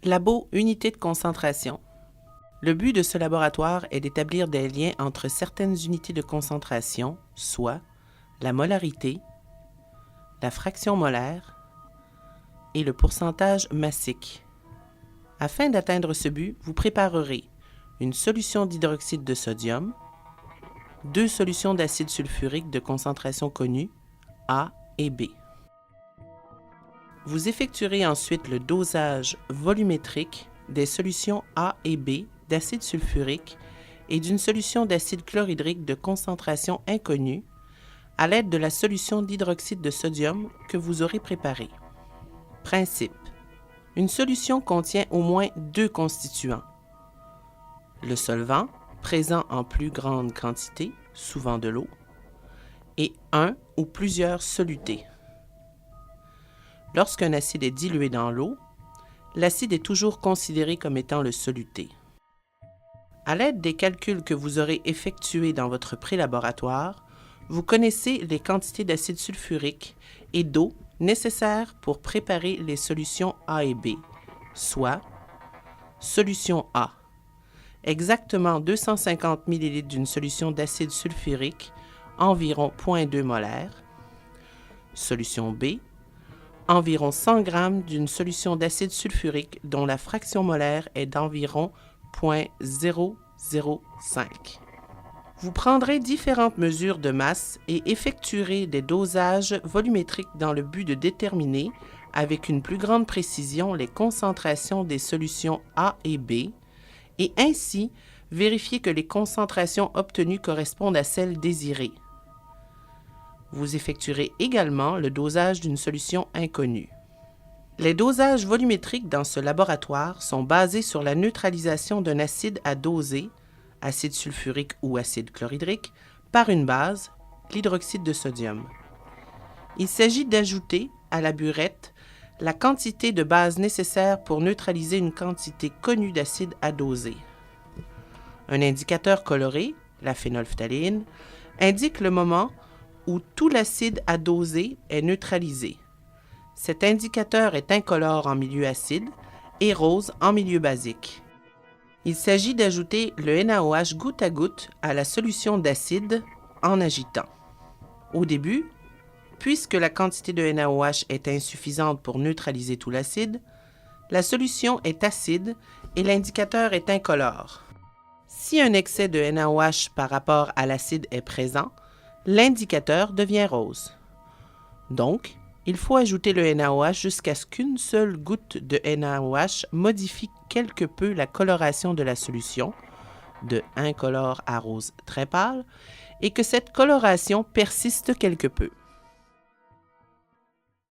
Labo unité de concentration. Le but de ce laboratoire est d'établir des liens entre certaines unités de concentration, soit la molarité, la fraction molaire et le pourcentage massique. Afin d'atteindre ce but, vous préparerez une solution d'hydroxyde de sodium, 2 solutions d'acide sulfurique de concentration connue, A et B. Vous effectuerez ensuite le dosage volumétrique des solutions A et B d'acide sulfurique et d'une solution d'acide chlorhydrique de concentration inconnue à l'aide de la solution d'hydroxyde de sodium que vous aurez préparée. Principe. Une solution contient au moins 2 constituants. Le solvant, présent en plus grande quantité, souvent de l'eau, et un ou plusieurs solutés. Lorsqu'un acide est dilué dans l'eau, l'acide est toujours considéré comme étant le soluté. À l'aide des calculs que vous aurez effectués dans votre pré-laboratoire, vous connaissez les quantités d'acide sulfurique et d'eau nécessaires pour préparer les solutions A et B, soit solution A, exactement 250 ml d'une solution d'acide sulfurique, environ 0,2 molaire, solution B, environ 100 g d'une solution d'acide sulfurique dont la fraction molaire est d'environ 0,005. Vous prendrez différentes mesures de masse et effectuerez des dosages volumétriques dans le but de déterminer, avec une plus grande précision, les concentrations des solutions A et B et ainsi vérifier que les concentrations obtenues correspondent à celles désirées. Vous effectuerez également le dosage d'une solution inconnue. Les dosages volumétriques dans ce laboratoire sont basés sur la neutralisation d'un acide à doser, acide sulfurique ou acide chlorhydrique, par une base, l'hydroxyde de sodium. Il s'agit d'ajouter à la burette la quantité de base nécessaire pour neutraliser une quantité connue d'acide à doser. Un indicateur coloré, la phénylphtaléine, indique le moment où tout l'acide à doser est neutralisé. Cet indicateur est incolore en milieu acide et rose en milieu basique. Il s'agit d'ajouter le NaOH goutte à goutte à la solution d'acide en agitant. Au début, puisque la quantité de NaOH est insuffisante pour neutraliser tout l'acide, la solution est acide et l'indicateur est incolore. Si un excès de NaOH par rapport à l'acide est présent, l'indicateur devient rose. Donc, il faut ajouter le NaOH jusqu'à ce qu'une seule goutte de NaOH modifie quelque peu la coloration de la solution, de incolore à rose très pâle, et que cette coloration persiste quelque peu.